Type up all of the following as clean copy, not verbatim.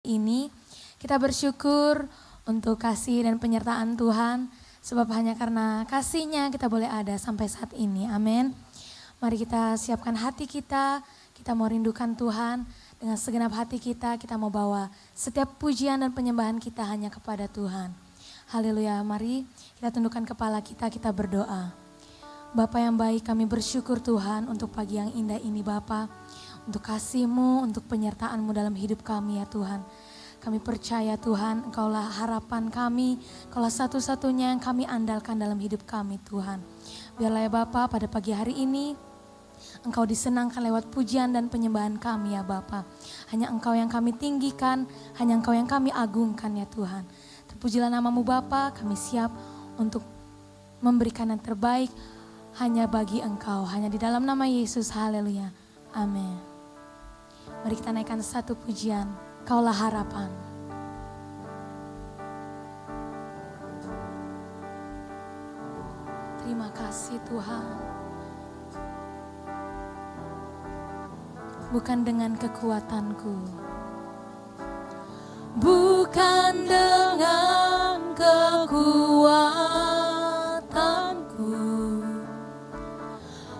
ini. Kita bersyukur untuk kasih dan penyertaan Tuhan. Sebab hanya karena kasih-Nya kita boleh ada sampai saat ini. Amin. Mari kita siapkan hati kita. Kita mau rindukan Tuhan. Dengan segenap hati kita mau bawa setiap pujian dan penyembahan kita hanya kepada Tuhan. Haleluya, mari kita tundukkan kepala kita berdoa. Bapa yang baik, kami bersyukur Tuhan untuk pagi yang indah ini Bapa. Untuk kasih-Mu, untuk penyertaan-Mu dalam hidup kami ya Tuhan. Kami percaya Tuhan, Engkaulah harapan kami, Engkaulah satu-satunya yang kami andalkan dalam hidup kami Tuhan. Biarlah ya Bapa pada pagi hari ini, Engkau disenangkan lewat pujian dan penyembahan kami ya Bapa. Hanya Engkau yang kami tinggikan, hanya Engkau yang kami agungkan ya Tuhan. Terpujilah nama-Mu Bapa, kami siap untuk memberikan yang terbaik hanya bagi Engkau. Hanya di dalam nama Yesus, haleluya, amin. Mari kita naikkan satu pujian, Kaulah harapan. Terima kasih Tuhan. Bukan dengan kekuatanku, bukan dengan kekuatanku,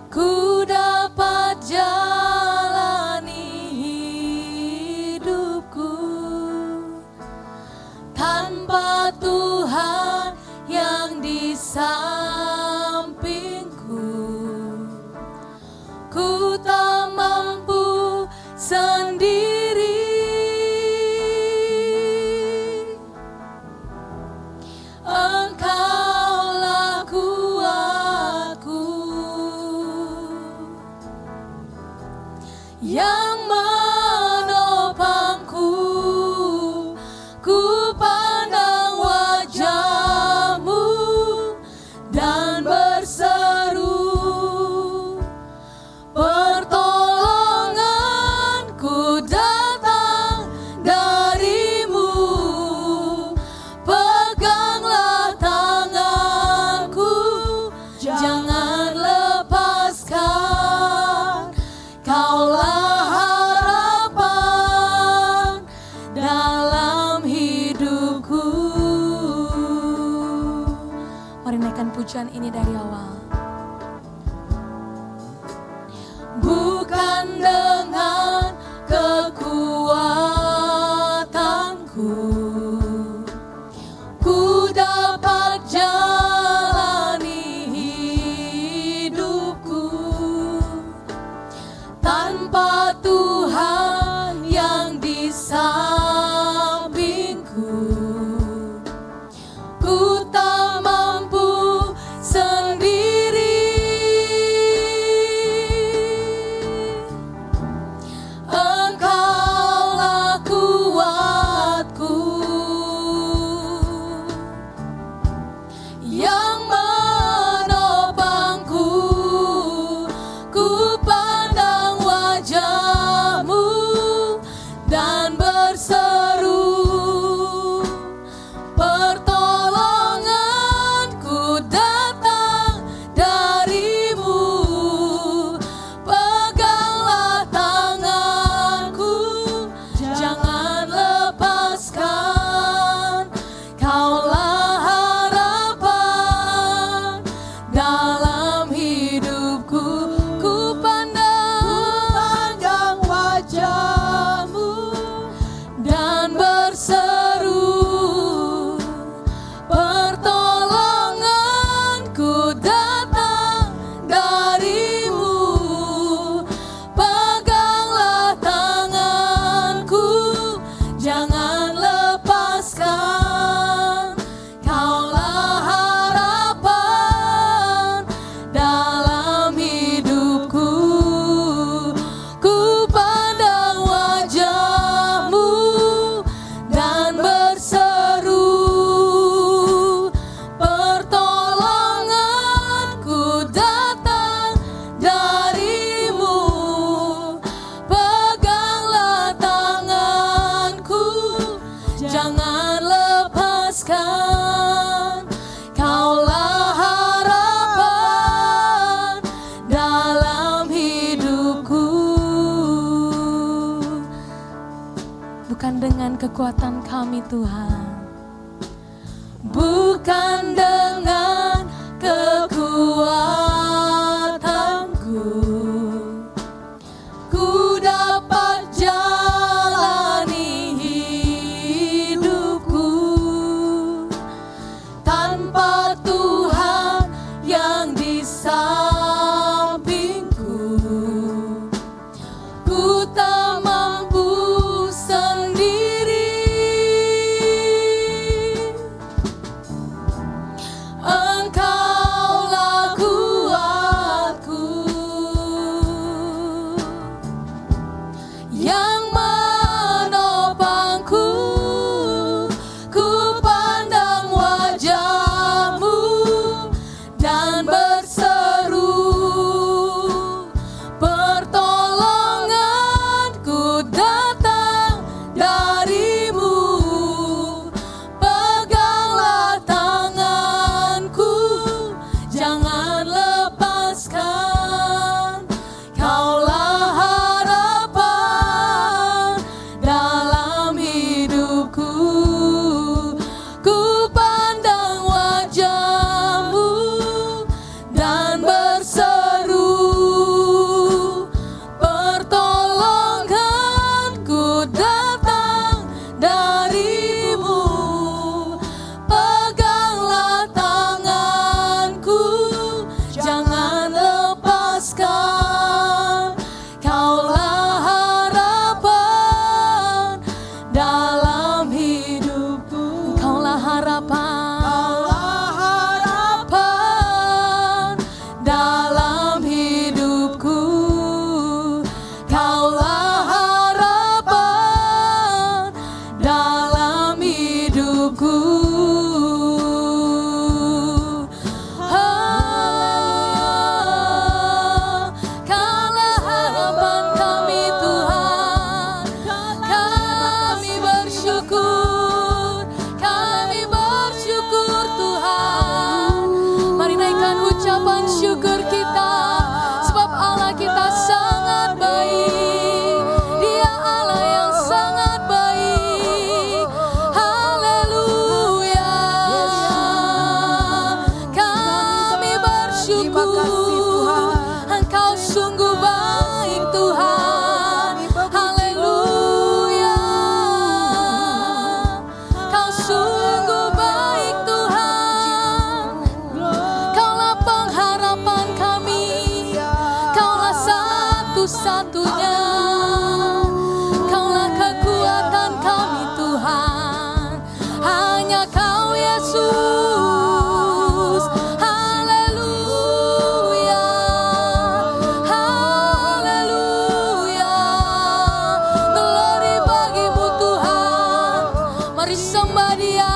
ku dapat jalani hidupku tanpa Tuhan yang di sampingku. Ku tak mampu sendiri, Engkaulah kuatku yang menopangku. Ku pandang wajah-Mu dan berseru, pertolonganku datang dari-Mu. Peganglah tanganku, jangan lepaskan. Kaulah harapan dalam hidupku. Mari naikkan pujian ini dari awal. Bukan dengan kekuatanku, ku dapat jalani hidupku tanpa Tuhan yang di sampingku. Ku tak mampu sendiri, Engkaulah kuatku yang menopangku. Ku pandang wajah bukan dengan kekuatan kami Tuhan. Bukan dengan kekuatanku ku dapat jalani hidupku tanpa Tuhan yang di sampingku. Ku tak mampu sendiri. Engkaulah kuatku yang menopangku. Ku pandang wajah-Mu dan berseru, pertolonganku datang dari-Mu. Peganglah tanganku, jangan lepaskan. Kaulah harapan dalam hidupku. Ku pandang wajah-Mu dan berseru, pertolonganku datang dari-Mu. Peganglah tanganku, jangan lepaskan. Kaulah harapan dalam hidupku. Kaulah harapan dalam hidupku. Kaulah harapan dalam hidupku. Kaulah harapan kami Tuhan. Kami bersyukur Tuhan. Mari naikkan ucapan syukur kita, sebab Allah kita sangat baik. Dia Allah yang sangat baik. Haleluya. Kami bersyukur, Engkau sungguh baik Tuhan. Haleluya. Kau sungguh baik Tuhan. Kaulah pengharapan kami. Kaulah satu-satunya. Kaulah kekuatan kami Tuhan. Hanya Kau Yesus. Haleluya. Haleluya. Glory bagi-Mu Tuhan. Mari sembah Dia.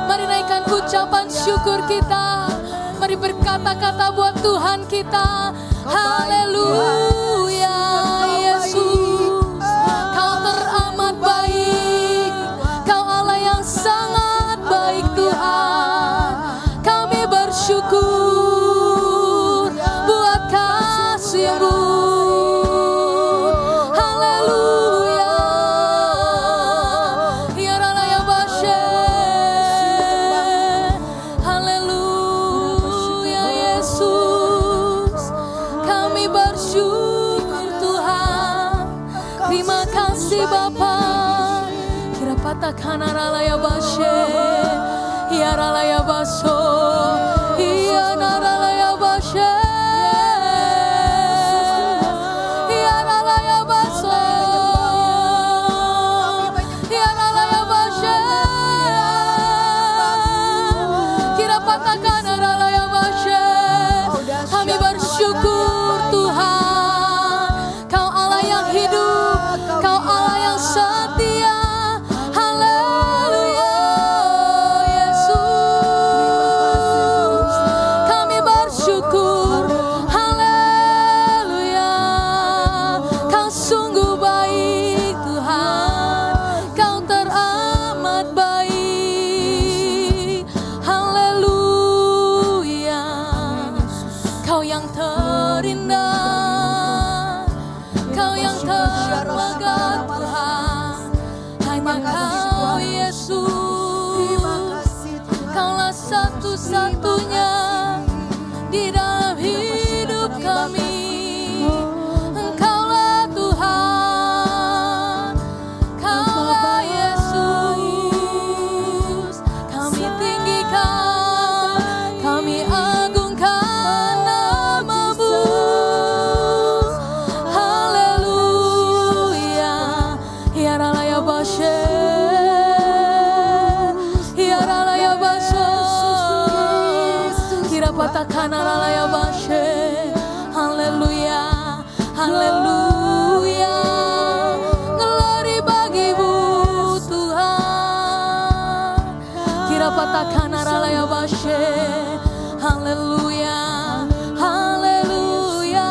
Mari naikkan ucapan syukur kita. Mari berkata-kata buat Tuhan kita. Haleluya Yesus. Kau teramat baik. Kau Allah yang sangat baik Tuhan. Kami bersyukur buat kasih-Mu. Haleluya. Ya Rala ya Bashe. Haleluya Yesus. Kami bersyukur Tuhan. Terima kasih Bapa. Kira patahkan Rala ya Bashe. Ya Rala ya Baso. Ya Rala ya Bashe. Ya Rala ya Baso. Ya Rala ya Bashe. Kira patahkan Rala ya Bashe. Kami bersyukur Tuhan. Kau Allah yang hidup. Kau Allah yang setia. Haleluya Yesus. hanya Kau Yesus, Kaulah satu-satunya di dalam hidup kami. Engkaulah Tuhan, Kaulah Yesus. Kami tinggikan, kami agungkan nama-Mu. Haleluya. Ya Ralaya Bashe, Ya Ralaya Bashe, Kira Patakana Ralaya Bashe. Haleluya, haleluya. Glory bagi-Mu Tuhan. Kira Patakana Ralaya Bashe. Haleluya, haleluya.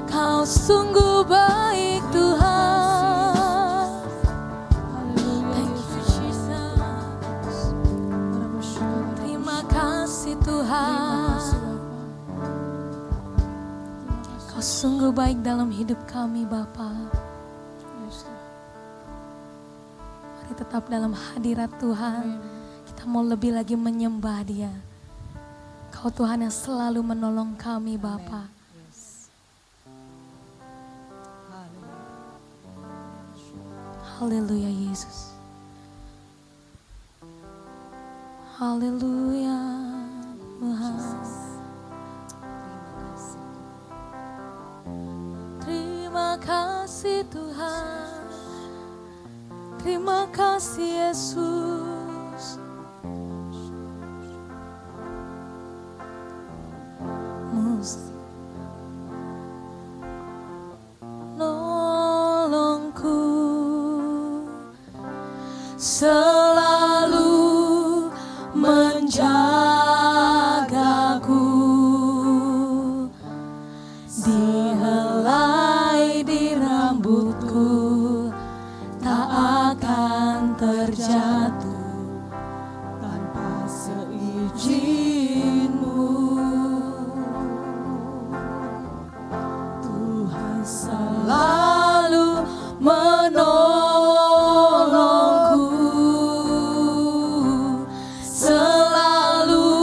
Kau sungguh baik Tuhan. Thank you Jesus. Terima kasih Tuhan. Kau sungguh baik dalam hidup kami Bapa. Mari tetap dalam hadirat Tuhan. Kita mau lebih lagi menyembah Dia. Kau Tuhan yang selalu menolong kami Bapa. Haleluya Yesus. Haleluya Tuhan. Terima kasih Tuhan. Terima kasih Yesus. Nolongku selalu menjagaku, dihelai di rambutku, tak akan terjatuh tanpa seizin-Mu. Tuhan selalu menolongku, selalu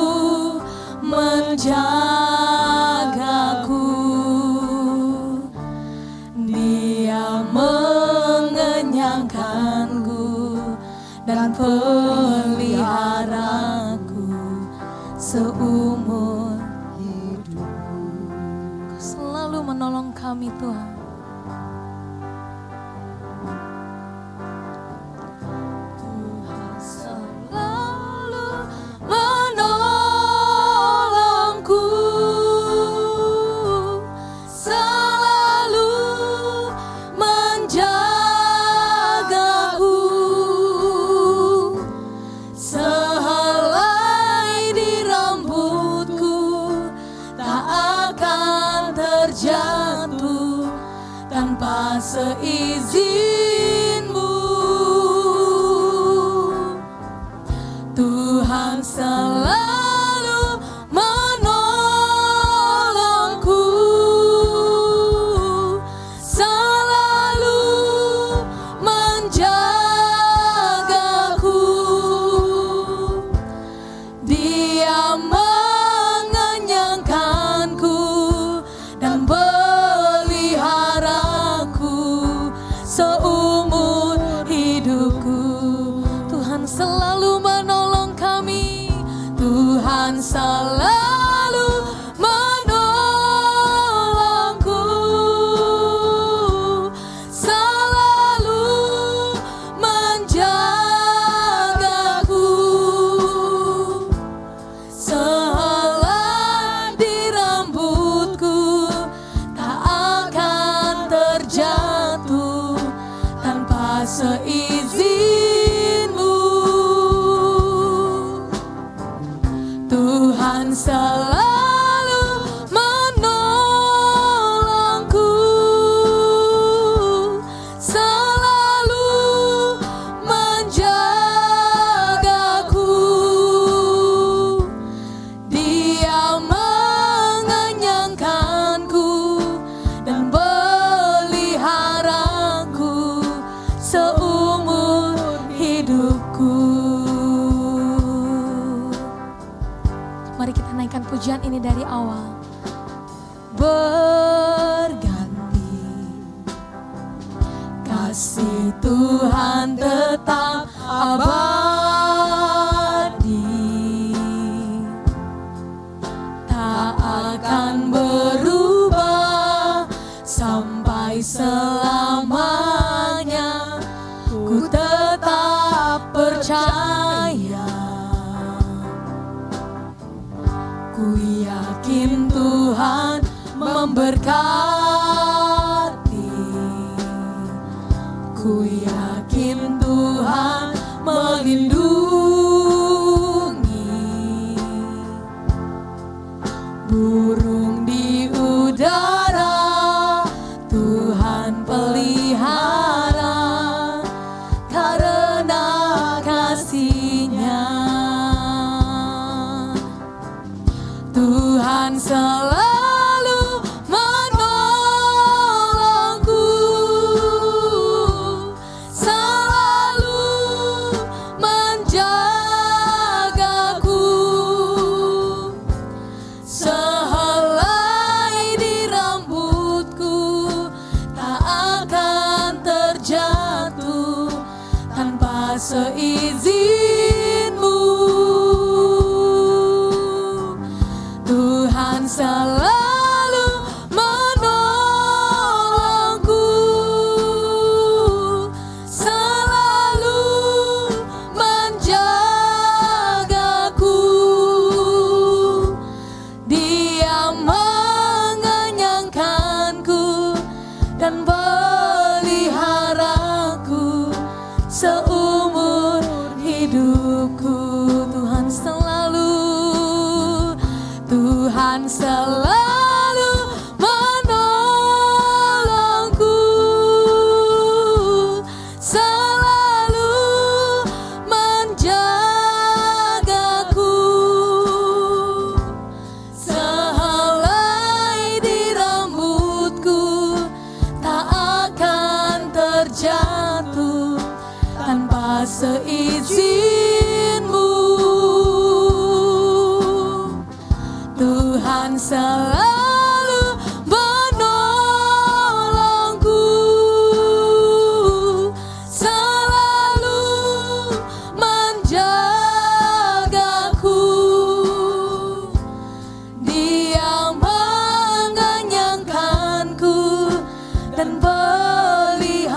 menjagaku. Dia mengenyangkanku dan peliharaku seumur hidupku. Kau selalu menolong kami Tuhan. Tuhan selalu menolongku, selalu menjagaku, sehelai di rambutku, tak akan terjatuh tanpa seizin-Mu. Tuhan selalu menolongku, selalu menjagaku. Dia mengenyangkanku dan peliharaku seumur hidupku. Tuhan selalu menolong kami, pujian ini dari awal. Berganti, kasih Tuhan tetap abadi, tak akan berubah sampai selamanya. Ku tetap percaya, ku yakin Tuhan memberkati, ku yakin Tuhan melindungi. Burung di udara Tuhan pelihara karena kasih-Nya. Tuhan selalu menolongku, selalu menjagaku. Sehelai di rambutku tak akan terjatuh tanpa seizinmu. Tuhan selalu menolongku, selalu menjagaku. Dia mengenyangkanku dan peliharaku seumur hidupku. Tuhan selalu menolongku, selalu menjagaku. Sehelai di rambutku tak akan terjatuh tanpa seizinmu. Tuhan selalu menolongku, selalu menjagaku. Dia mengenyangkanku dan peliharaku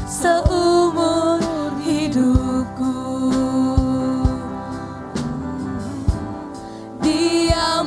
seumur hidupku. Dia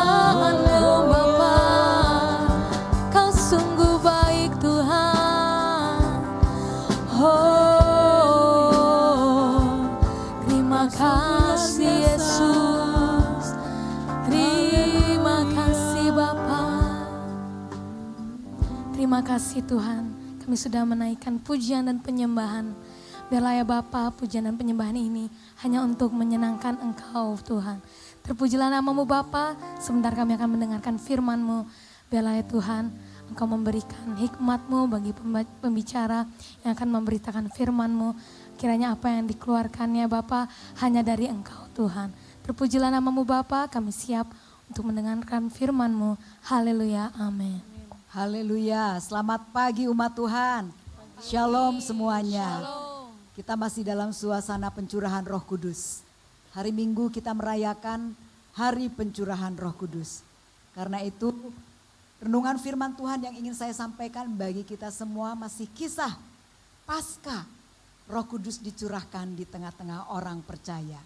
Tuhanmu Bapa, Kau sungguh baik Tuhan. Oh, terima kasih Yesus, terima kasih Bapa. Terima kasih Tuhan, kami sudah menaikkan pujian dan penyembahan. Biarlah ya Bapa, pujian dan penyembahan ini hanya untuk menyenangkan Engkau Tuhan. Terpujilah namamu Bapa, sebentar kami akan mendengarkan firman-Mu. Biarlah ya Tuhan, Engkau memberikan hikmat-Mu bagi pembicara yang akan memberitakan firman-Mu. Kiranya apa yang dikeluarkannya Bapa hanya dari Engkau Tuhan. Terpujilah namamu Bapa, kami siap untuk mendengarkan firman-Mu. Haleluya, amin. Haleluya, selamat pagi umat Tuhan. Shalom semuanya. Kita masih dalam suasana pencurahan Roh Kudus. Hari Minggu kita merayakan Hari Pencurahan Roh Kudus. Karena itu renungan firman Tuhan yang ingin saya sampaikan bagi kita semua masih kisah pasca Roh Kudus dicurahkan di tengah-tengah orang percaya.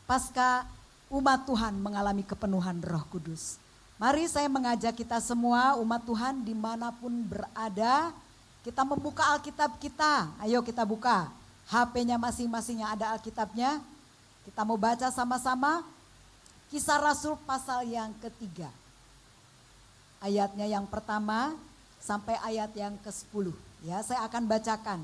Pasca umat Tuhan mengalami kepenuhan Roh Kudus. Mari saya mengajak kita semua umat Tuhan dimanapun berada, kita membuka Alkitab kita. Ayo kita buka, HP-nya masing-masing yang ada Alkitabnya. Kita mau baca sama-sama Kisah Rasul pasal yang ketiga. Ayatnya yang pertama sampai ayat yang ke-10. Ya, saya akan bacakan.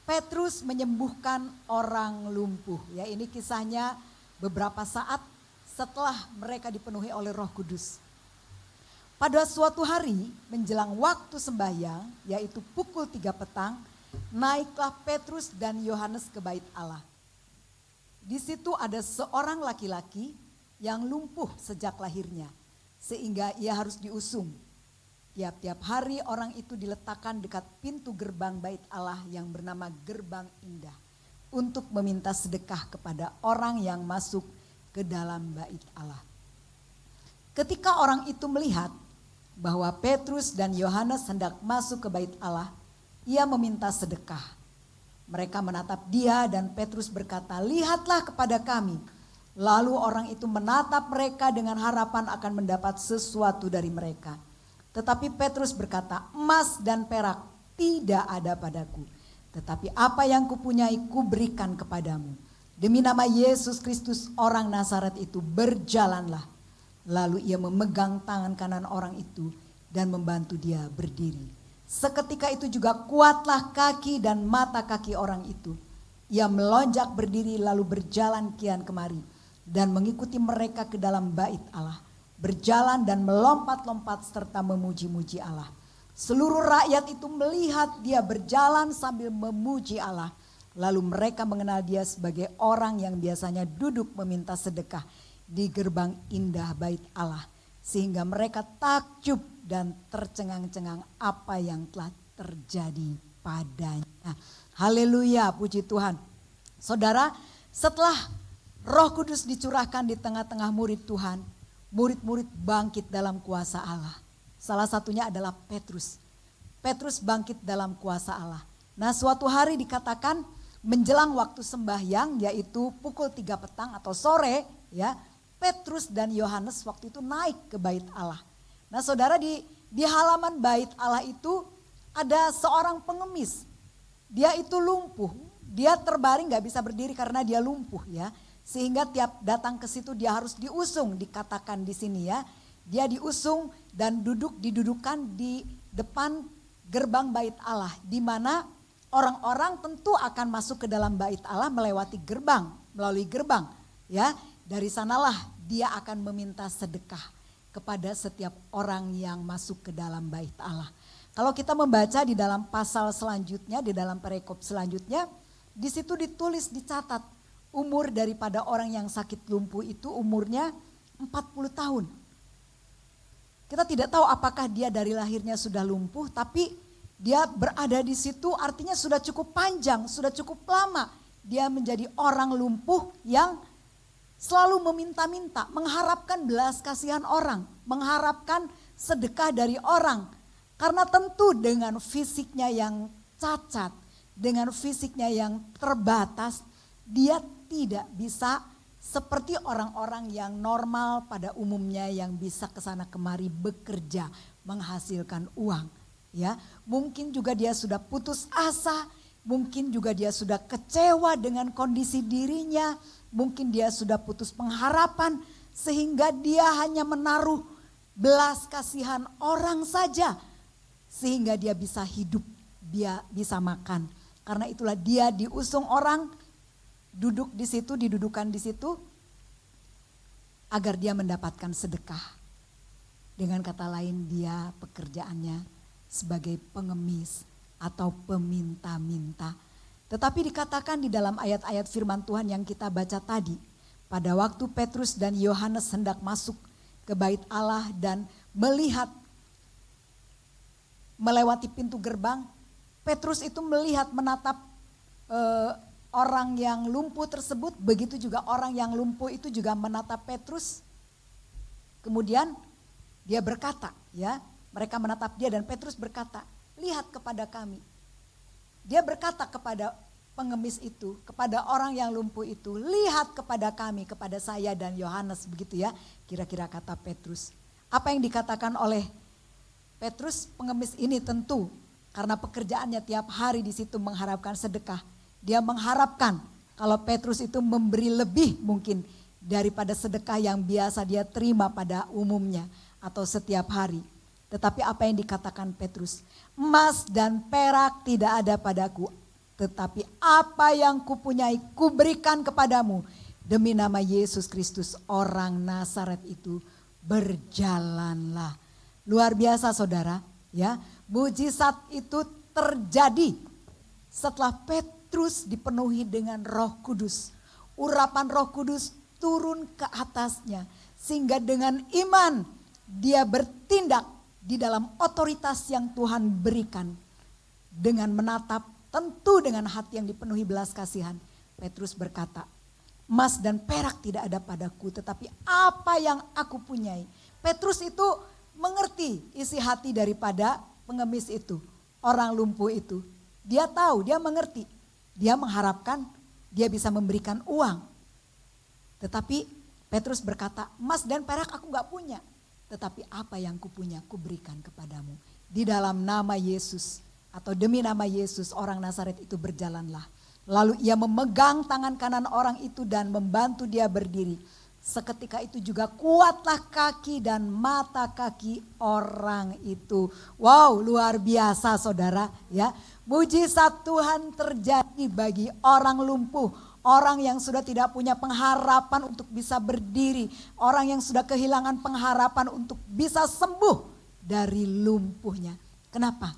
Petrus menyembuhkan orang lumpuh. Ya, ini kisahnya beberapa saat setelah mereka dipenuhi oleh Roh Kudus. Pada suatu hari menjelang waktu sembahyang, yaitu pukul 3 petang, naiklah Petrus dan Yohanes ke bait Allah. Di situ ada seorang laki-laki yang lumpuh sejak lahirnya, sehingga ia harus diusung. Tiap-tiap hari orang itu diletakkan dekat pintu gerbang bait Allah yang bernama Gerbang Indah, untuk meminta sedekah kepada orang yang masuk ke dalam bait Allah. Ketika orang itu melihat bahwa Petrus dan Yohanes hendak masuk ke bait Allah, ia meminta sedekah. Mereka menatap dia dan Petrus berkata, "Lihatlah kepada kami." Lalu orang itu menatap mereka dengan harapan akan mendapat sesuatu dari mereka. Tetapi Petrus berkata, "Emas dan perak tidak ada padaku, tetapi apa yang kupunyai kuberikan kepadamu. Demi nama Yesus Kristus orang Nazaret itu, berjalanlah." Lalu ia memegang tangan kanan orang itu dan membantu dia berdiri. Seketika itu juga kuatlah kaki dan mata kaki orang itu. Ia melonjak berdiri lalu berjalan kian kemari dan mengikuti mereka ke dalam bait Allah. Berjalan dan melompat-lompat serta memuji-muji Allah. Seluruh rakyat itu melihat dia berjalan sambil memuji Allah. Lalu mereka mengenal dia sebagai orang yang biasanya duduk meminta sedekah di gerbang indah bait Allah. Sehingga mereka takjub dan tercengang-cengang apa yang telah terjadi padanya. Haleluya, puji Tuhan. Saudara, setelah Roh Kudus dicurahkan di tengah-tengah murid Tuhan, murid-murid bangkit dalam kuasa Allah. Salah satunya adalah Petrus. Petrus bangkit dalam kuasa Allah. Nah, suatu hari dikatakan menjelang waktu sembahyang, yaitu pukul 3 petang atau sore, ya, Petrus dan Yohanes waktu itu naik ke bait Allah. Nah, saudara, di halaman bait Allah itu ada seorang pengemis. Dia itu lumpuh, dia terbaring gak bisa berdiri karena dia lumpuh ya. Sehingga tiap datang ke situ dia harus diusung, dikatakan di sini ya. Dia diusung dan didudukan di depan gerbang bait Allah. Di mana orang-orang tentu akan masuk ke dalam bait Allah melewati gerbang, melalui gerbang ya. Dari sanalah dia akan meminta sedekah kepada setiap orang yang masuk ke dalam bait Allah. Kalau kita membaca di dalam pasal selanjutnya, di dalam perikop selanjutnya, di situ ditulis, dicatat umur daripada orang yang sakit lumpuh itu umurnya 40 tahun. Kita tidak tahu apakah dia dari lahirnya sudah lumpuh, tapi dia berada di situ artinya sudah cukup panjang, sudah cukup lama. Dia menjadi orang lumpuh yang selalu meminta-minta, mengharapkan belas kasihan orang, mengharapkan sedekah dari orang. Karena tentu dengan fisiknya yang cacat, dengan fisiknya yang terbatas, dia tidak bisa seperti orang-orang yang normal pada umumnya yang bisa kesana kemari bekerja menghasilkan uang. Ya, mungkin juga dia sudah putus asa, mungkin juga dia sudah kecewa dengan kondisi dirinya, mungkin dia sudah putus pengharapan sehingga dia hanya menaruh belas kasihan orang saja sehingga dia bisa hidup, dia bisa makan. Karena itulah dia diusung orang, duduk di situ, didudukan di situ agar dia mendapatkan sedekah. Dengan kata lain dia pekerjaannya sebagai pengemis atau peminta-minta. Tetapi dikatakan di dalam ayat-ayat firman Tuhan yang kita baca tadi, pada waktu Petrus dan Yohanes hendak masuk ke bait Allah dan melihat melewati pintu gerbang, Petrus itu melihat menatap orang yang lumpuh tersebut, begitu juga orang yang lumpuh itu juga menatap Petrus. Kemudian dia berkata, ya, mereka menatap dia dan Petrus berkata, lihat kepada kami. Dia berkata kepada pengemis itu, kepada orang yang lumpuh itu, lihat kepada kami, kepada saya dan Yohanes, begitu ya, kira-kira kata Petrus. Apa yang dikatakan oleh Petrus, pengemis ini tentu karena pekerjaannya tiap hari di situ mengharapkan sedekah. Dia mengharapkan kalau Petrus itu memberi lebih mungkin daripada sedekah yang biasa dia terima pada umumnya atau setiap hari. Tetapi apa yang dikatakan Petrus? Emas dan perak tidak ada padaku, tetapi apa yang kupunyai kuberikan kepadamu. Demi nama Yesus Kristus orang Nazaret itu berjalanlah. Luar biasa saudara, ya. Mujizat itu terjadi setelah Petrus dipenuhi dengan Roh Kudus. Urapan Roh Kudus turun ke atasnya sehingga dengan iman dia bertindak di dalam otoritas yang Tuhan berikan. Dengan menatap, tentu dengan hati yang dipenuhi belas kasihan, Petrus berkata, emas dan perak tidak ada padaku, tetapi apa yang aku punyai. Petrus itu mengerti isi hati daripada pengemis itu, orang lumpuh itu. Dia tahu, dia mengerti, dia mengharapkan dia bisa memberikan uang. Tetapi Petrus berkata, emas dan perak aku gak punya. Tetapi apa yang kupunya kuberikan kepadamu. Di dalam nama Yesus atau demi nama Yesus orang Nazaret itu berjalanlah. Lalu ia memegang tangan kanan orang itu dan membantu dia berdiri. Seketika itu juga kuatlah kaki dan mata kaki orang itu. Wow, luar biasa saudara ya. Mujizat Tuhan terjadi bagi orang lumpuh. Orang yang sudah tidak punya pengharapan untuk bisa berdiri. Orang yang sudah kehilangan pengharapan untuk bisa sembuh dari lumpuhnya. Kenapa?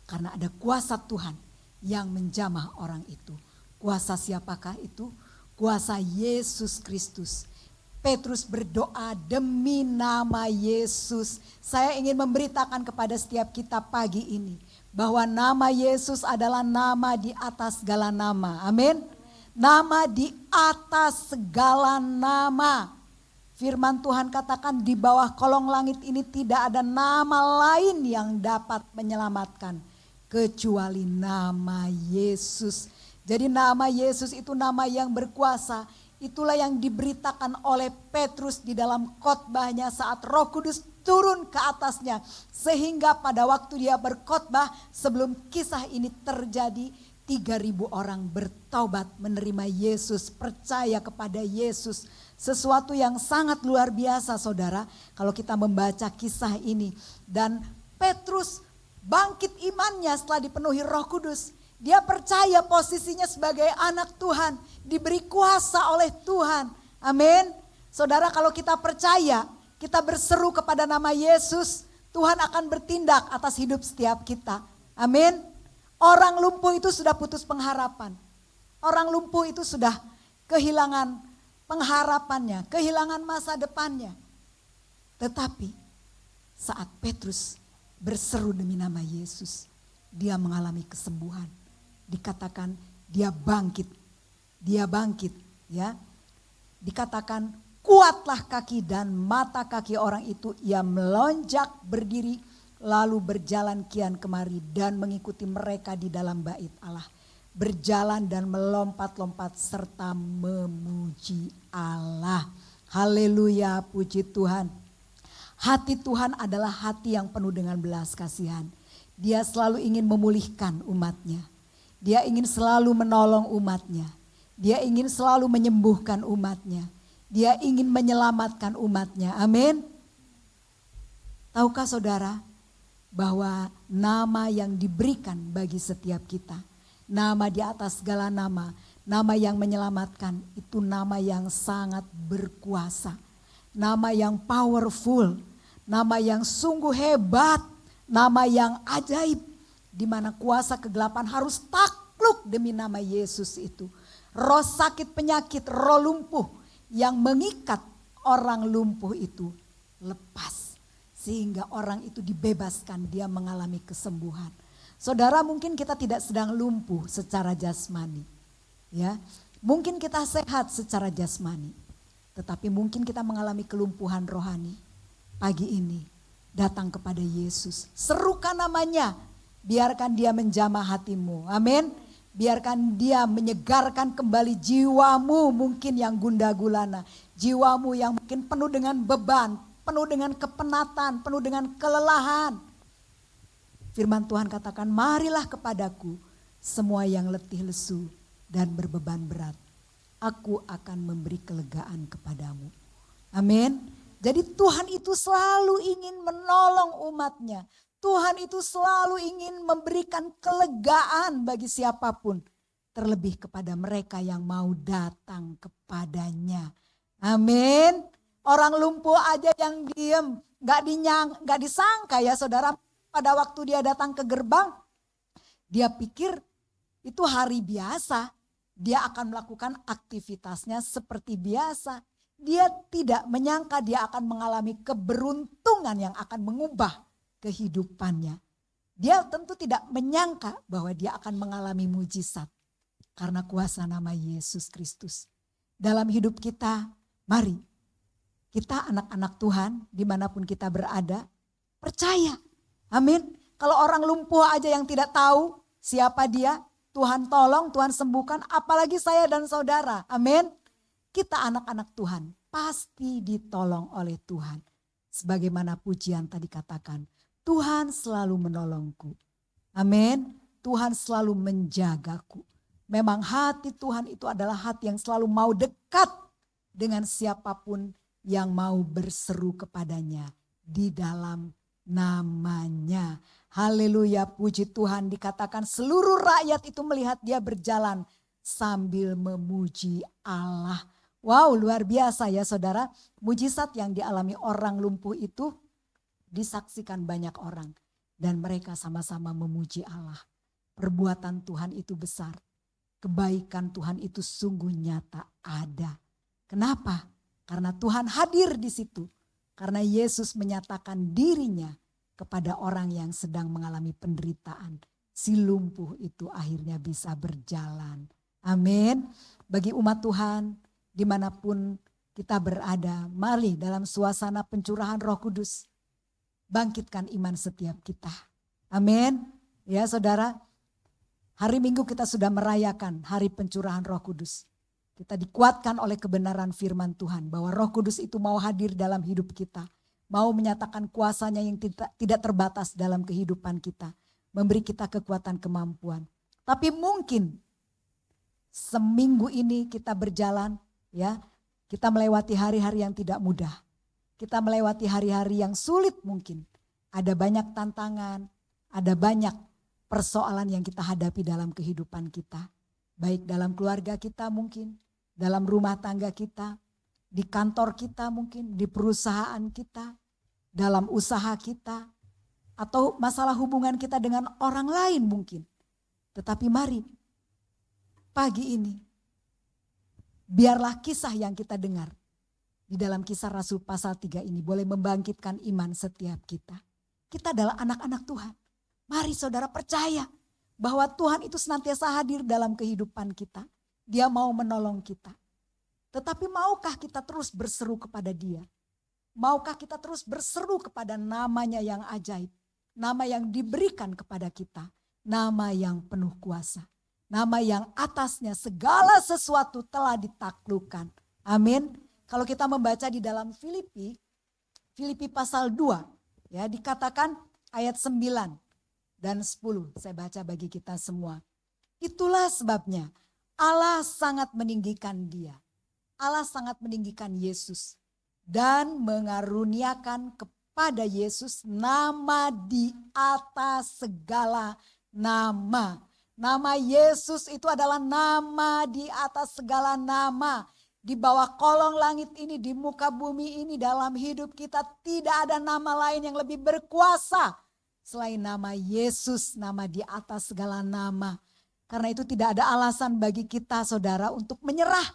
Karena ada kuasa Tuhan yang menjamah orang itu. Kuasa siapakah itu? Kuasa Yesus Kristus. Petrus berdoa demi nama Yesus. Saya ingin memberitakan kepada setiap kita pagi ini bahwa nama Yesus adalah nama di atas segala nama. Amin. Nama di atas segala nama. Firman Tuhan katakan di bawah kolong langit ini tidak ada nama lain yang dapat menyelamatkan kecuali nama Yesus. Jadi nama Yesus itu nama yang berkuasa. Itulah yang diberitakan oleh Petrus di dalam khotbahnya saat Roh Kudus turun ke atasnya. Sehingga pada waktu dia berkhotbah sebelum kisah ini terjadi, 3.000 orang bertaubat menerima Yesus, percaya kepada Yesus. Sesuatu yang sangat luar biasa saudara kalau kita membaca kisah ini. Dan Petrus bangkit imannya setelah dipenuhi Roh Kudus. Dia percaya posisinya sebagai anak Tuhan, diberi kuasa oleh Tuhan. Amin. Saudara kalau kita percaya, kita berseru kepada nama Yesus, Tuhan akan bertindak atas hidup setiap kita. Amin. Orang lumpuh itu sudah putus pengharapan. Orang lumpuh itu sudah kehilangan pengharapannya, kehilangan masa depannya. Tetapi saat Petrus berseru demi nama Yesus, dia mengalami kesembuhan. Dikatakan dia bangkit ya. Dikatakan kuatlah kaki dan mata kaki orang itu, ia melonjak berdiri lalu berjalan kian kemari dan mengikuti mereka di dalam bait Allah. berjalan dan melompat-lompat serta memuji Allah. Haleluya, puji Tuhan. Hati Tuhan adalah hati yang penuh dengan belas kasihan. Dia selalu ingin memulihkan umatnya. Dia ingin selalu menolong umatnya. Dia ingin selalu menyembuhkan umatnya. Dia ingin menyelamatkan umatnya. Amin. Tahukah saudara bahwa nama yang diberikan bagi setiap kita, nama di atas segala nama yang menyelamatkan, itu nama yang sangat berkuasa. Nama yang powerful, nama yang sungguh hebat, nama yang ajaib, di mana kuasa kegelapan harus takluk demi nama Yesus itu. Roh sakit penyakit, roh lumpuh yang mengikat orang lumpuh itu lepas. Sehingga orang itu dibebaskan, dia mengalami kesembuhan. Saudara, mungkin kita tidak sedang lumpuh secara jasmani. Ya, mungkin kita sehat secara jasmani. Tetapi mungkin kita mengalami kelumpuhan rohani. Pagi ini datang kepada Yesus. Serukan namanya. Biarkan dia menjamah hatimu. Amin. Biarkan dia menyegarkan kembali jiwamu mungkin yang gundah gulana. Jiwamu yang mungkin penuh dengan beban. Penuh dengan kepenatan. Penuh dengan kelelahan. Firman Tuhan katakan, marilah kepadaku semua yang letih lesu dan berbeban berat. Aku akan memberi kelegaan kepadamu. Amin. Jadi Tuhan itu selalu ingin menolong umatnya. Tuhan itu selalu ingin memberikan kelegaan bagi siapapun. Terlebih kepada mereka yang mau datang kepadanya. Amin. Orang lumpuh aja yang diem, gak disangka ya saudara. Pada waktu dia datang ke gerbang, dia pikir itu hari biasa. Dia akan melakukan aktivitasnya seperti biasa. Dia tidak menyangka dia akan mengalami keberuntungan yang akan mengubah kehidupannya. Dia tentu tidak menyangka bahwa dia akan mengalami mujizat. Karena kuasa nama Yesus Kristus. Dalam hidup kita, mari kita anak-anak Tuhan dimanapun kita berada, percaya. Amin. Kalau orang lumpuh aja yang tidak tahu siapa dia, Tuhan tolong, Tuhan sembuhkan, apalagi saya dan saudara. Amin. Kita anak-anak Tuhan pasti ditolong oleh Tuhan. Sebagaimana pujian tadi katakan, Tuhan selalu menolongku. Amin. Tuhan selalu menjagaku. Memang hati Tuhan itu adalah hati yang selalu mau dekat dengan siapapun yang mau berseru kepadanya di dalam namanya. Haleluya, puji Tuhan. Dikatakan seluruh rakyat itu melihat dia berjalan sambil memuji Allah. Wow, luar biasa ya saudara. Mujizat yang dialami orang lumpuh itu disaksikan banyak orang. Dan mereka sama-sama memuji Allah. Perbuatan Tuhan itu besar. Kebaikan Tuhan itu sungguh nyata ada. Kenapa? Karena Tuhan hadir di situ. Karena Yesus menyatakan dirinya kepada orang yang sedang mengalami penderitaan. Si lumpuh itu akhirnya bisa berjalan. Amin. Bagi umat Tuhan dimanapun kita berada, mari dalam suasana pencurahan Roh Kudus. Bangkitkan iman setiap kita. Amin. Ya saudara, hari Minggu kita sudah merayakan hari pencurahan Roh Kudus. Kita dikuatkan oleh kebenaran firman Tuhan bahwa Roh Kudus itu mau hadir dalam hidup kita. Mau menyatakan kuasanya yang tidak terbatas dalam kehidupan kita. Memberi kita kekuatan kemampuan. Tapi mungkin seminggu ini kita berjalan, ya, kita melewati hari-hari yang tidak mudah. Kita melewati hari-hari yang sulit mungkin. Ada banyak tantangan, ada banyak persoalan yang kita hadapi dalam kehidupan kita. Baik dalam keluarga kita mungkin, dalam rumah tangga kita, di kantor kita mungkin, di perusahaan kita, dalam usaha kita, atau masalah hubungan kita dengan orang lain mungkin. Tetapi mari, pagi ini, biarlah kisah yang kita dengar di dalam Kisah Rasul pasal 3 ini boleh membangkitkan iman setiap kita. Kita adalah anak-anak Tuhan. Mari saudara percaya bahwa Tuhan itu senantiasa hadir dalam kehidupan kita. Dia mau menolong kita. Tetapi maukah kita terus berseru kepada Dia? Maukah kita terus berseru kepada namanya yang ajaib? Nama yang diberikan kepada kita. Nama yang penuh kuasa. Nama yang atasnya segala sesuatu telah ditaklukkan. Amin. Kalau kita membaca di dalam Filipi pasal 2, ya, dikatakan ayat 9 dan 10. Saya baca bagi kita semua. Itulah sebabnya Allah sangat meninggikan dia. Allah sangat meninggikan Yesus dan mengaruniakan kepada Yesus nama di atas segala nama. Nama Yesus itu adalah nama di atas segala nama. Di bawah kolong langit ini, di muka bumi ini, dalam hidup kita tidak ada nama lain yang lebih berkuasa selain nama Yesus, nama di atas segala nama. Karena itu tidak ada alasan bagi kita, saudara, untuk menyerah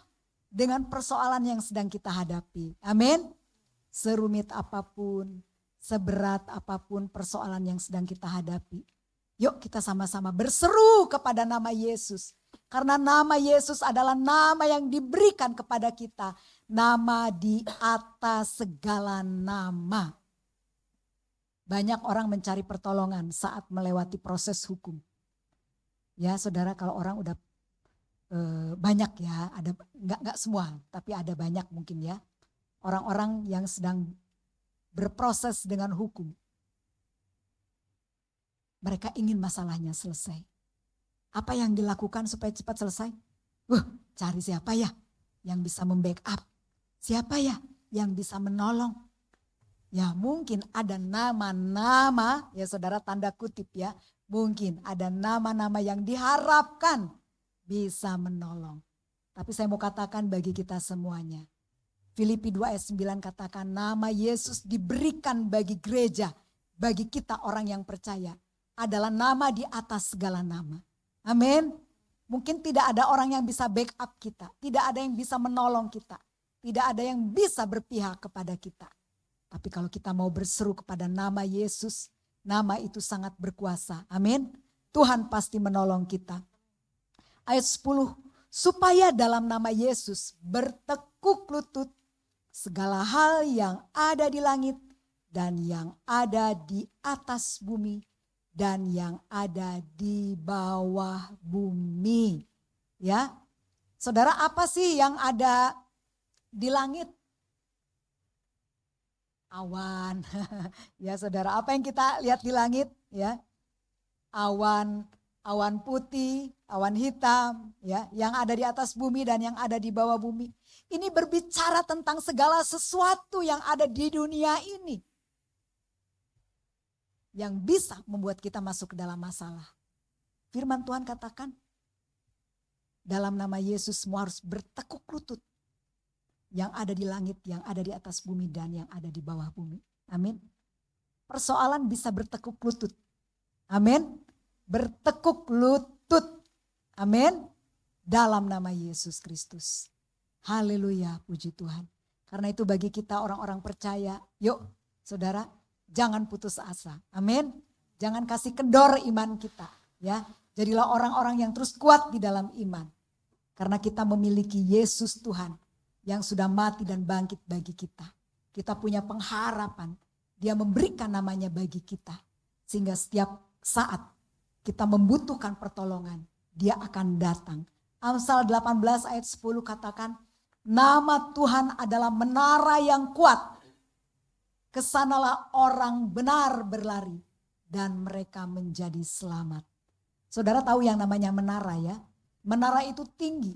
dengan persoalan yang sedang kita hadapi. Amin. Serumit apapun, seberat apapun persoalan yang sedang kita hadapi. Yuk kita sama-sama berseru kepada nama Yesus. Karena nama Yesus adalah nama yang diberikan kepada kita. Nama di atas segala nama. Banyak orang mencari pertolongan saat melewati proses hukum. Ya saudara, kalau orang udah banyak ya, ada nggak semua, tapi ada banyak mungkin ya. Orang-orang yang sedang berproses dengan hukum. Mereka ingin masalahnya selesai. Apa yang dilakukan supaya cepat selesai? Cari siapa ya yang bisa membackup? Siapa ya yang bisa menolong? Ya mungkin ada nama-nama, ya saudara tanda kutip ya. Mungkin ada nama-nama yang diharapkan bisa menolong. Tapi saya mau katakan bagi kita semuanya. Filipi 2 ayat 9 katakan nama Yesus diberikan bagi gereja. Bagi kita orang yang percaya. Adalah nama di atas segala nama. Amin. Mungkin tidak ada orang yang bisa backup kita. Tidak ada yang bisa menolong kita. Tidak ada yang bisa berpihak kepada kita. Tapi kalau kita mau berseru kepada nama Yesus, nama itu sangat berkuasa. Amin. Tuhan pasti menolong kita. Ayat 10. Supaya dalam nama Yesus bertekuk lutut segala hal yang ada di langit dan yang ada di atas bumi dan yang ada di bawah bumi. Ya. Saudara, apa sih yang ada di langit? Awan. Ya saudara, apa yang kita lihat di langit? Ya. Awan putih, awan hitam, ya, yang ada di atas bumi dan yang ada di bawah bumi. Ini berbicara tentang segala sesuatu yang ada di dunia ini. Yang bisa membuat kita masuk ke dalam masalah. Firman Tuhan katakan, dalam nama Yesus semua harus bertekuk lutut. Yang ada di langit, yang ada di atas bumi, dan yang ada di bawah bumi. Amin. Persoalan bisa bertekuk lutut. Amin. Bertekuk lutut. Amin. Dalam nama Yesus Kristus. Haleluya, puji Tuhan. Karena itu bagi kita orang-orang percaya, yuk saudara, jangan putus asa. Amin. Jangan kasih kendor iman kita. Ya, jadilah orang-orang yang terus kuat di dalam iman. Karena kita memiliki Yesus Tuhan yang sudah mati dan bangkit bagi kita. Kita punya pengharapan. Dia memberikan namanya bagi kita. Sehingga setiap saat kita membutuhkan pertolongan, dia akan datang. Amsal 18 ayat 10 katakan, nama Tuhan adalah menara yang kuat. Kesanalah orang benar berlari dan mereka menjadi selamat. Saudara tahu yang namanya menara ya? Menara itu tinggi.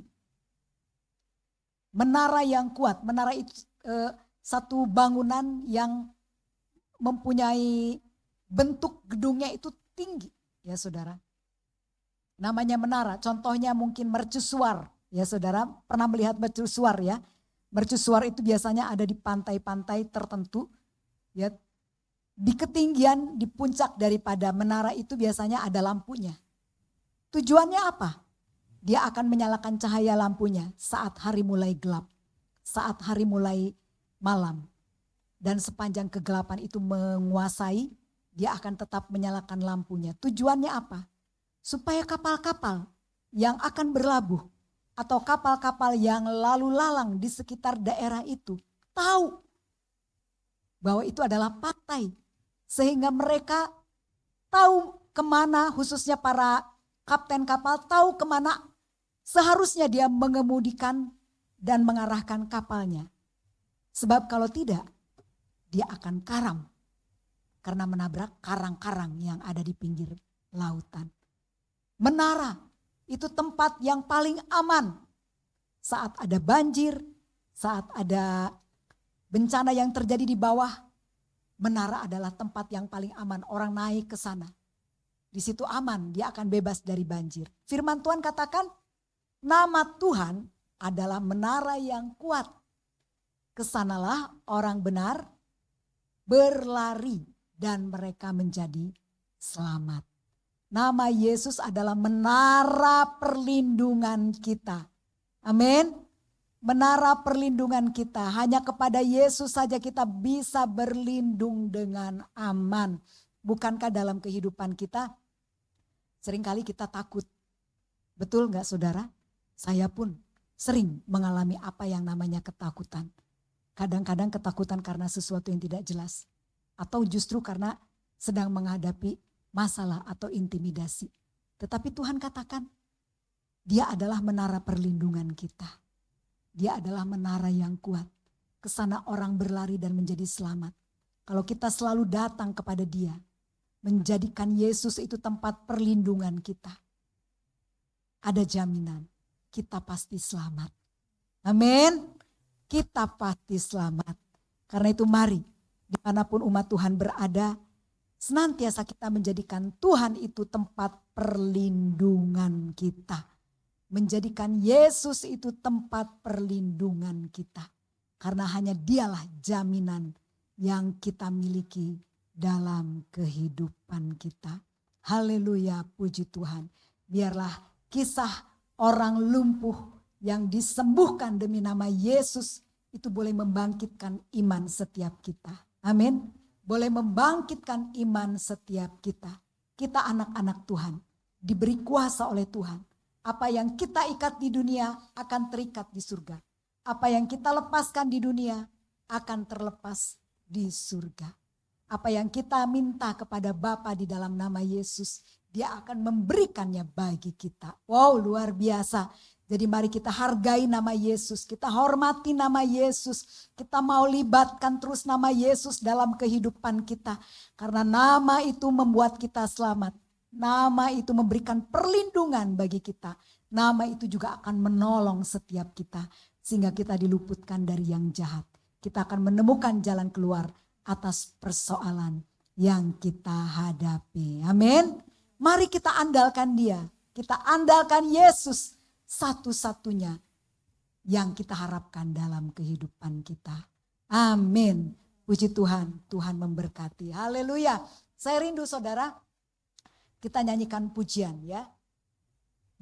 Menara yang kuat. Menara itu satu bangunan yang mempunyai bentuk gedungnya itu tinggi. Ya saudara. Namanya menara. Contohnya mungkin mercusuar. Ya saudara pernah melihat mercusuar ya. Mercusuar itu biasanya ada di pantai-pantai tertentu. Ya, di ketinggian, di puncak daripada menara itu biasanya ada lampunya. Tujuannya apa? Dia akan menyalakan cahaya lampunya saat hari mulai gelap, saat hari mulai malam. Dan sepanjang kegelapan itu menguasai, dia akan tetap menyalakan lampunya. Tujuannya apa? Supaya kapal-kapal yang akan berlabuh atau kapal-kapal yang lalu lalang di sekitar daerah itu tahu bahwa itu adalah pantai. Sehingga mereka tahu kemana, khususnya para kapten kapal tahu kemana seharusnya dia mengemudikan dan mengarahkan kapalnya. Sebab kalau tidak, dia akan karam karena menabrak karang-karang yang ada di pinggir lautan. Menara itu tempat yang paling aman saat ada banjir, saat ada bencana yang terjadi di bawah. Menara adalah tempat yang paling aman, orang naik ke sana. Di situ aman, dia akan bebas dari banjir. Firman Tuhan katakan, nama Tuhan adalah menara yang kuat. Kesanalah orang benar berlari dan mereka menjadi selamat. Nama Yesus adalah menara perlindungan kita. Amin. Menara perlindungan kita. Hanya kepada Yesus saja kita bisa berlindung dengan aman. Bukankah dalam kehidupan kita seringkali kita takut? Betul gak saudara? Saya pun sering mengalami apa yang namanya ketakutan. Kadang-kadang ketakutan karena sesuatu yang tidak jelas. Atau justru karena sedang menghadapi masalah atau intimidasi. Tetapi Tuhan katakan, dia adalah menara perlindungan kita. Dia adalah menara yang kuat. Kesana orang berlari dan menjadi selamat. Kalau kita selalu datang kepada dia, menjadikan Yesus itu tempat perlindungan kita. Ada jaminan, kita pasti selamat. Amin. Kita pasti selamat. Karena itu mari, dimanapun umat Tuhan berada, senantiasa kita menjadikan Tuhan itu tempat perlindungan kita. Menjadikan Yesus itu tempat perlindungan kita. Karena hanya dialah jaminan yang kita miliki dalam kehidupan kita. Haleluya, puji Tuhan. Biarlah kisah orang lumpuh yang disembuhkan demi nama Yesus itu boleh membangkitkan iman setiap kita. Amin. Boleh membangkitkan iman setiap kita. Kita anak-anak Tuhan, diberi kuasa oleh Tuhan. Apa yang kita ikat di dunia akan terikat di surga. Apa yang kita lepaskan di dunia akan terlepas di surga. Apa yang kita minta kepada Bapa di dalam nama Yesus, dia akan memberikannya bagi kita. Wow, luar biasa. Jadi mari kita hargai nama Yesus, kita hormati nama Yesus. Kita mau libatkan terus nama Yesus dalam kehidupan kita. Karena nama itu membuat kita selamat. Nama itu memberikan perlindungan bagi kita. Nama itu juga akan menolong setiap kita. Sehingga kita diluputkan dari yang jahat. Kita akan menemukan jalan keluar atas persoalan yang kita hadapi. Amin. Mari kita andalkan dia. Kita andalkan Yesus. Satu-satunya yang kita harapkan dalam kehidupan kita. Amin. Puji Tuhan, Tuhan memberkati. Haleluya. Saya rindu saudara, kita nyanyikan pujian ya.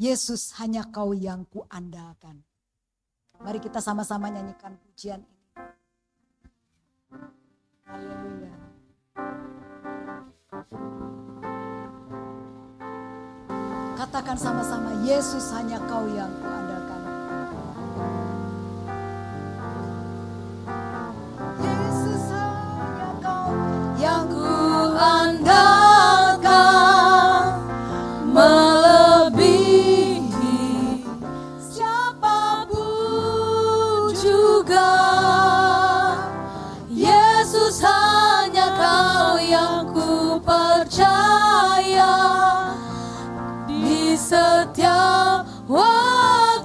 Yesus hanya kau yang kuandalkan. Mari kita sama-sama nyanyikan pujian ini. Haleluya. Katakan sama-sama, Yesus hanya kau yang kuandalkan. Yesus hanya kau yang kuandalkan, melebihi siapapun juga. Yesus hanya kau yang ku percaya. Di setiap waktu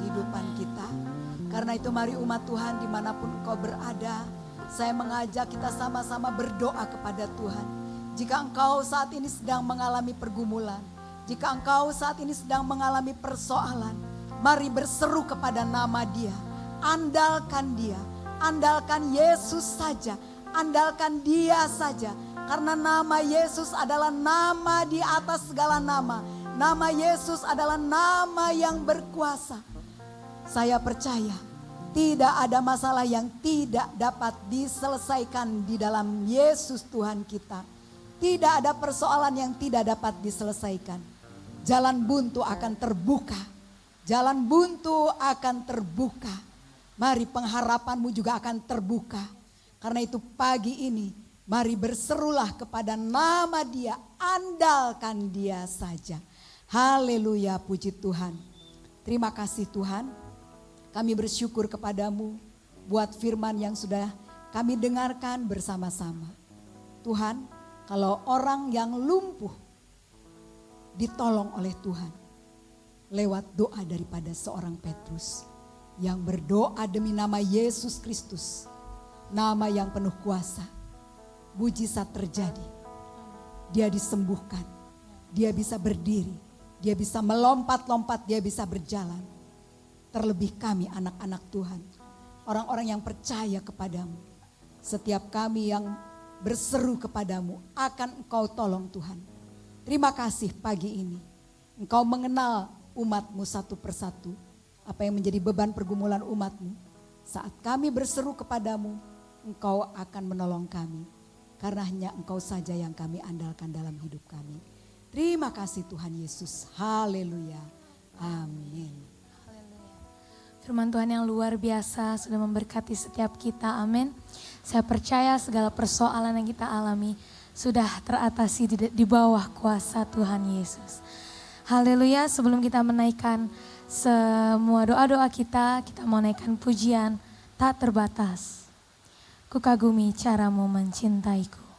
kehidupan kita. Karena itu mari umat Tuhan dimanapun engkau berada, saya mengajak kita sama-sama berdoa kepada Tuhan. Jika engkau saat ini sedang mengalami pergumulan, jika engkau saat ini sedang mengalami persoalan, mari berseru kepada nama Dia. Andalkan Dia, andalkan Yesus saja, andalkan Dia saja. Karena nama Yesus adalah nama di atas segala nama. Nama Yesus adalah nama yang berkuasa. Saya percaya tidak ada masalah yang tidak dapat diselesaikan di dalam Yesus Tuhan kita. Tidak ada persoalan yang tidak dapat diselesaikan. Jalan buntu akan terbuka. Jalan buntu akan terbuka. Mari pengharapanmu juga akan terbuka. Karena itu pagi ini mari berserulah kepada nama Dia. Andalkan Dia saja. Haleluya, puji Tuhan. Terima kasih Tuhan. Kami bersyukur kepadamu buat firman yang sudah kami dengarkan bersama-sama. Tuhan, kalau orang yang lumpuh ditolong oleh Tuhan lewat doa daripada seorang Petrus yang berdoa demi nama Yesus Kristus, nama yang penuh kuasa, mujizat terjadi. Dia disembuhkan, dia bisa berdiri, dia bisa melompat-lompat, dia bisa berjalan. Terlebih kami anak-anak Tuhan, orang-orang yang percaya kepadamu. Setiap kami yang berseru kepadamu akan Engkau tolong Tuhan. Terima kasih pagi ini. Engkau mengenal umatmu satu persatu. Apa yang menjadi beban pergumulan umatmu. Saat kami berseru kepadamu, Engkau akan menolong kami. Karena hanya Engkau saja yang kami andalkan dalam hidup kami. Terima kasih Tuhan Yesus. Haleluya. Amin. Firman Tuhan yang luar biasa sudah memberkati setiap kita, amin. Saya percaya segala persoalan yang kita alami sudah teratasi di bawah kuasa Tuhan Yesus. Haleluya, sebelum kita menaikkan semua doa-doa kita mau naikkan pujian tak terbatas. Ku kagumi caramu mencintaiku.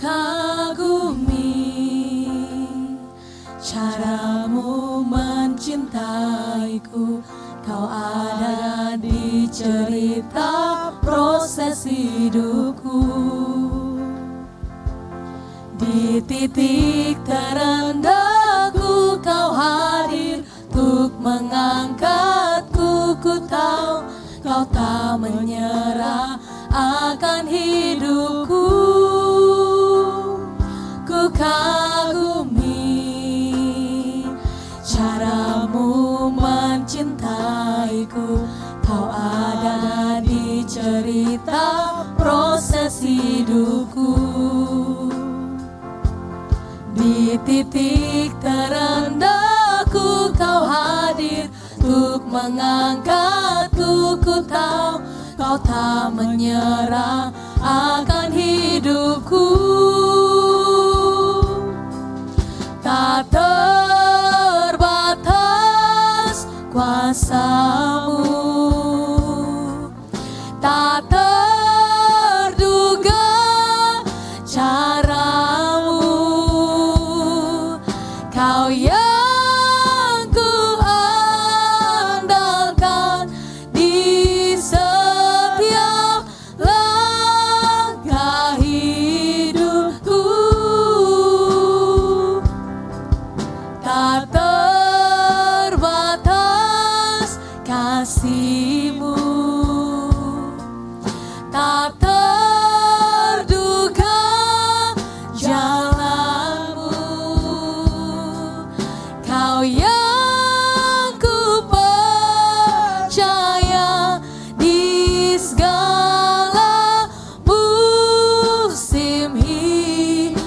Kagumi caramu mencintaiku, kau ada di cerita proses hidupku. Di titik terendahku kau hadir untuk mengangkatku. Ku tahu kau tak menyerah akan hidupku. Ku kagumi caramu mencintaiku, kau ada di cerita proses hidupku. Di titik terendahku kau hadir untuk mengangkatku. Ku tahu kau tak menyerah akan hidupku. Tak terbatas kuasamu, tak terduga caramu. Kau yang ku andalkan di setiap langkah hidupku. Tak terbatas kasih-Mu, tak terduga jalan-Mu. Kau yang ku percaya di segala musim hidupku.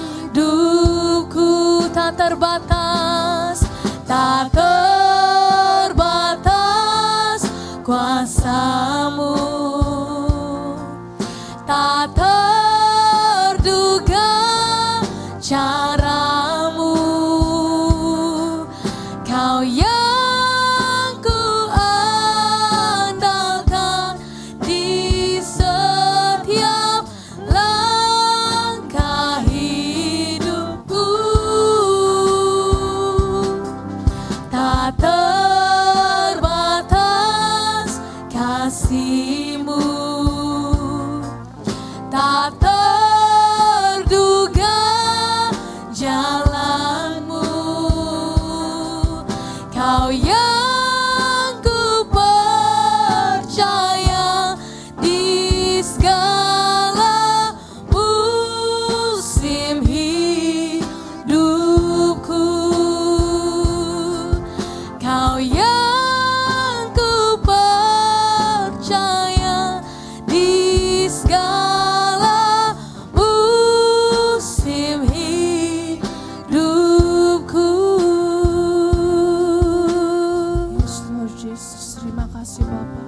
Tak terbatas, tak terbatas kuasa-Mu, tak terduga cara-Mu. Kau yang ku kasih-Mu, tak terduga jalan-Mu, Kau yang ku percaya di segala musim hidupku. Kau yang ku percaya di segala musim hidupku. Yes, Lord Jesus, terima kasih Bapa.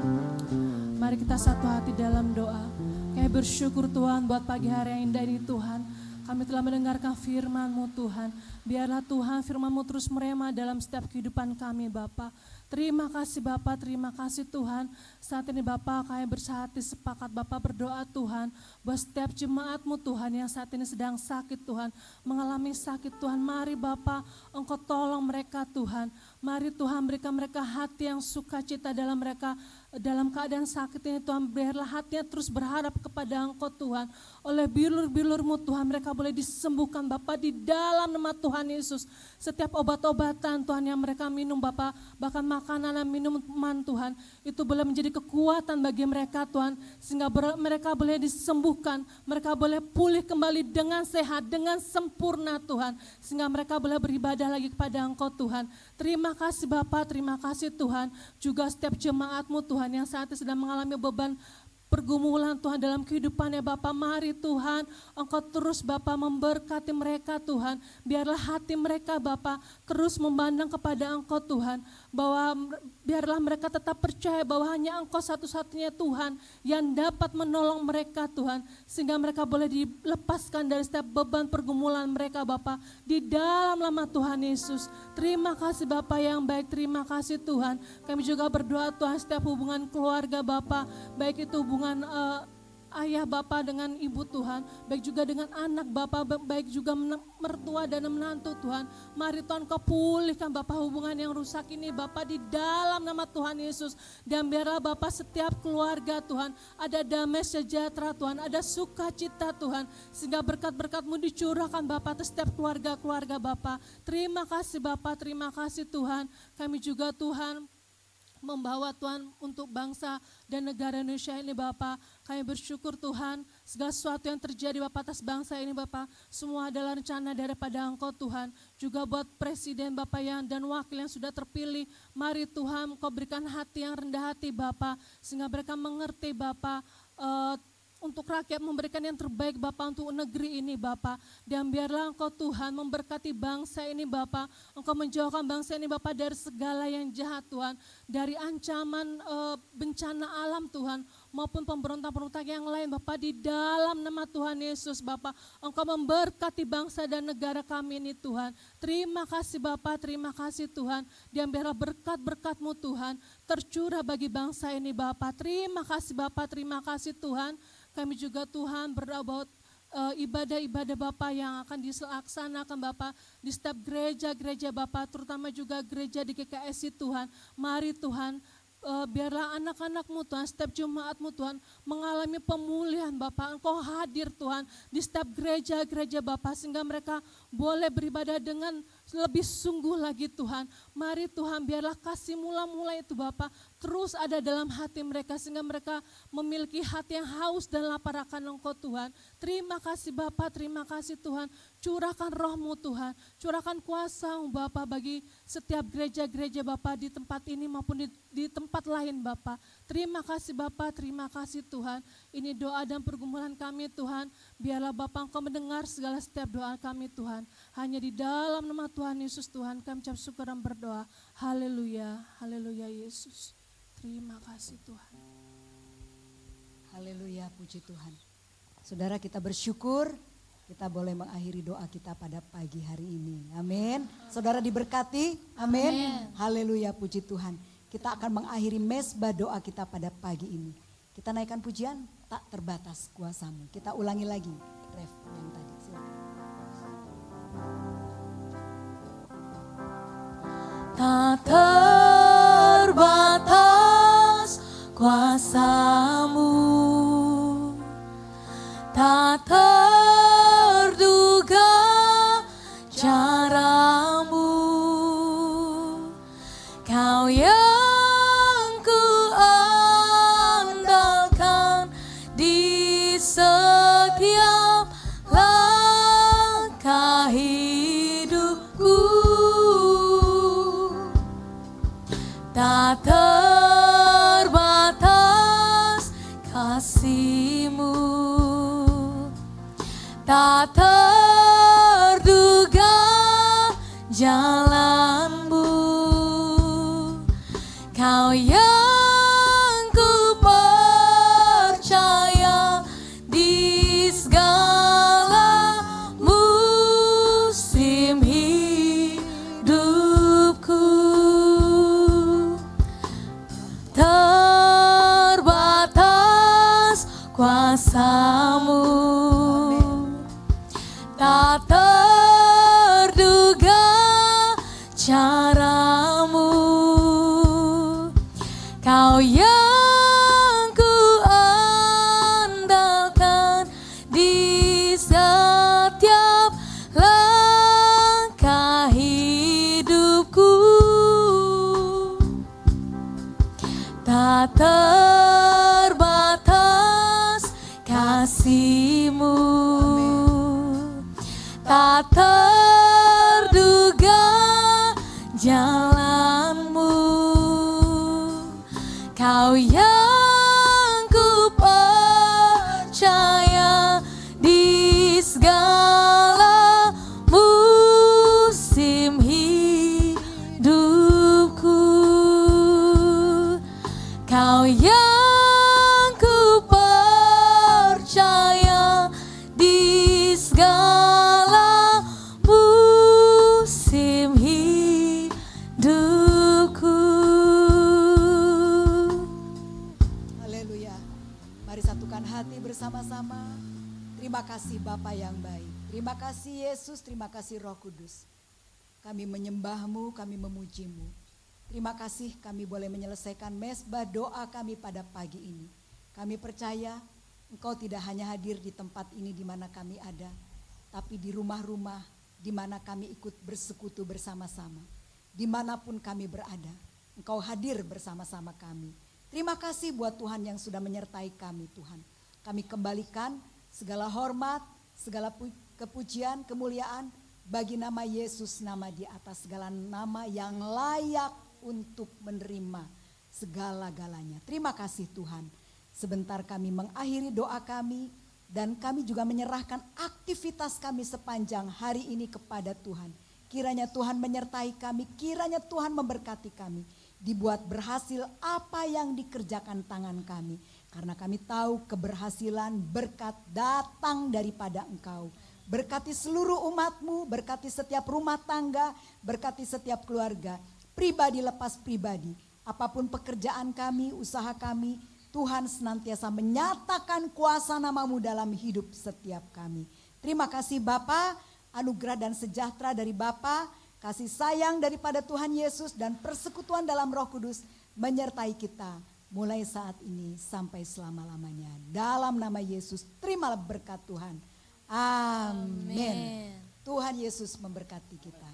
Mari kita satu hati dalam doa. Kami bersyukur Tuhan buat pagi hari yang indah ini Tuhan. Kami telah mendengarkan firman-Mu Tuhan. Biarlah Tuhan firman-Mu terus merema dalam setiap kehidupan kami Bapa. Terima kasih Bapa, terima kasih Tuhan. Saat ini Bapa kami bersehati sepakat Bapa berdoa Tuhan. Buat setiap jemaat-Mu Tuhan yang saat ini sedang sakit Tuhan. Mengalami sakit Tuhan. Mari Bapa Engkau tolong mereka Tuhan. Mari Tuhan berikan mereka hati yang sukacita dalam mereka. Dalam keadaan sakit ini Tuhan, biarlah hatinya terus berharap kepada Engkau Tuhan. Oleh bilur-bilur-Mu Tuhan, mereka boleh disembuhkan Bapa di dalam nama Tuhan Yesus. Setiap obat-obatan Tuhan yang mereka minum Bapa, bahkan makanan dan minuman Tuhan, itu boleh menjadi kekuatan bagi mereka Tuhan. Sehingga mereka boleh disembuhkan, mereka boleh pulih kembali dengan sehat, dengan sempurna Tuhan. Sehingga mereka boleh beribadah lagi kepada Engkau Tuhan. Terima kasih Bapa, terima kasih Tuhan. Juga setiap jemaat-Mu Tuhan yang saat ini sedang mengalami beban pergumulan Tuhan dalam kehidupannya Bapa, mari Tuhan Engkau terus Bapa memberkati mereka Tuhan. Biarlah hati mereka Bapa terus memandang kepada Engkau Tuhan, bahwa biarlah mereka tetap percaya bahwa hanya Engkau satu-satunya Tuhan yang dapat menolong mereka Tuhan, sehingga mereka boleh dilepaskan dari setiap beban pergumulan mereka Bapa di dalam nama Tuhan Yesus. Terima kasih Bapa yang baik, terima kasih Tuhan. Kami juga berdoa Tuhan setiap hubungan keluarga Bapa, baik itu hubungan ayah Bapa dengan ibu Tuhan, baik juga dengan anak Bapa, baik juga mertua dan menantu Tuhan. Mari Tuhan Kau pulihkan Bapa hubungan yang rusak ini Bapa di dalam nama Tuhan Yesus. Dan biarlah Bapa setiap keluarga Tuhan ada damai sejahtera Tuhan, ada sukacita Tuhan, sehingga berkat-berkat-Mu dicurahkan Bapa atas setiap keluarga-keluarga Bapa. Terima kasih Bapa, terima kasih Tuhan. Kami juga Tuhan membawa Tuhan untuk bangsa dan negara Indonesia ini Bapa. Kami bersyukur Tuhan segala sesuatu yang terjadi Bapa atas bangsa ini Bapa, semua adalah rencana daripada Engkau Tuhan. Juga buat presiden Bapa yang dan wakil yang sudah terpilih, mari Tuhan Engkau berikan hati yang rendah hati Bapa, sehingga mereka mengerti Bapa untuk rakyat, memberikan yang terbaik Bapa untuk negeri ini Bapa. Dan biarlah Engkau Tuhan memberkati bangsa ini Bapa. Engkau menjauhkan bangsa ini Bapa dari segala yang jahat Tuhan, dari ancaman bencana alam Tuhan, maupun pemberontak-pemberontak yang lain Bapa, di dalam nama Tuhan Yesus Bapa. Engkau memberkati bangsa dan negara kami ini Tuhan. Terima kasih Bapa, terima kasih Tuhan. Dan biarlah berkat-berkat-Mu Tuhan tercurah bagi bangsa ini Bapa. Terima kasih Bapa, terima kasih Tuhan. Kami juga Tuhan berdoa buat ibadah-ibadah Bapa yang akan dilaksanakan Bapa di setiap gereja-gereja Bapa, terutama juga gereja di GKSI Tuhan. Mari Tuhan, biarlah anak-anak-Mu Tuhan, setiap jemaat-Mu Tuhan mengalami pemulihan Bapa. Engkau hadir Tuhan di setiap gereja-gereja Bapa, sehingga mereka boleh beribadah dengan lebih sungguh lagi Tuhan. Mari Tuhan, biarlah kasih mula-mula itu Bapa terus ada dalam hati mereka, sehingga mereka memiliki hati yang haus dan lapar akan Engkau Tuhan. Terima kasih Bapa, terima kasih Tuhan. Curahkan roh-Mu Tuhan, curahkan kuasa-Mu Bapa bagi setiap gereja-gereja Bapa di tempat ini maupun di tempat lain Bapa. Terima kasih Bapa, terima kasih Tuhan. Ini doa dan pergumulan kami Tuhan. Biarlah Bapa Engkau mendengar segala setiap doa kami Tuhan. Hanya di dalam nama Tuhan Yesus Tuhan kami ucap syukur dan berdoa. Haleluya, haleluya Yesus. Terima kasih Tuhan. Haleluya, puji Tuhan. Saudara, kita bersyukur kita boleh mengakhiri doa kita pada pagi hari ini. Amin. Saudara diberkati. Amin. Haleluya, puji Tuhan. Kita akan mengakhiri mesbah doa kita pada pagi ini. Kita naikkan pujian, tak terbatas kuasa-Mu. Kita ulangi lagi ref yang tadi. Silakan. Tak terbatas kuasamu, tak terduga caramu, Kau yang ku andalkan di setiap langkah hidupku, tak terbatas kasih-Mu, tak terduga jalan-Mu, Kau yang ku percaya di segala musim hidupku, terbatas kuasa-Mu, tak terduga cara-Mu, Kau yang ku andalkan di setiap langkah hidupku, tak terbatas kasih-Mu, tak terduga jalan-Mu, Kau yang ku percaya di segala musim hidupku, Kau yang ku percaya di segala musim hidupku. Haleluya. Mari satukan hati bersama-sama. Terima kasih Bapa yang baik. Terima kasih Yesus, terima kasih Roh Kudus. Kami menyembah-Mu, kami memuji-Mu. Terima kasih kami boleh menyelesaikan mezbah doa kami pada pagi ini. Kami percaya Engkau tidak hanya hadir di tempat ini di mana kami ada, tapi di rumah-rumah di mana kami ikut bersekutu bersama-sama. Dimanapun kami berada, Engkau hadir bersama-sama kami. Terima kasih buat Tuhan yang sudah menyertai kami Tuhan. Kami kembalikan segala hormat, segala kepujian, kemuliaan bagi nama Yesus, nama di atas segala nama yang layak untuk menerima segala-galanya. Terima kasih Tuhan. Sebentar kami mengakhiri doa kami dan kami juga menyerahkan aktivitas kami sepanjang hari ini kepada Tuhan. Kiranya Tuhan menyertai kami, kiranya Tuhan memberkati kami. Dibuat berhasil apa yang dikerjakan tangan kami. Karena kami tahu keberhasilan berkat datang daripada Engkau. Berkati seluruh umat-Mu, berkati setiap rumah tangga, berkati setiap keluarga. Pribadi lepas pribadi, apapun pekerjaan kami, usaha kami, Tuhan senantiasa menyatakan kuasa nama-Mu dalam hidup setiap kami. Terima kasih Bapa, anugerah dan sejahtera dari Bapa, kasih sayang daripada Tuhan Yesus dan persekutuan dalam Roh Kudus menyertai kita mulai saat ini sampai selama-lamanya. Dalam nama Yesus, terimalah berkat Tuhan. Amin. Tuhan Yesus memberkati kita.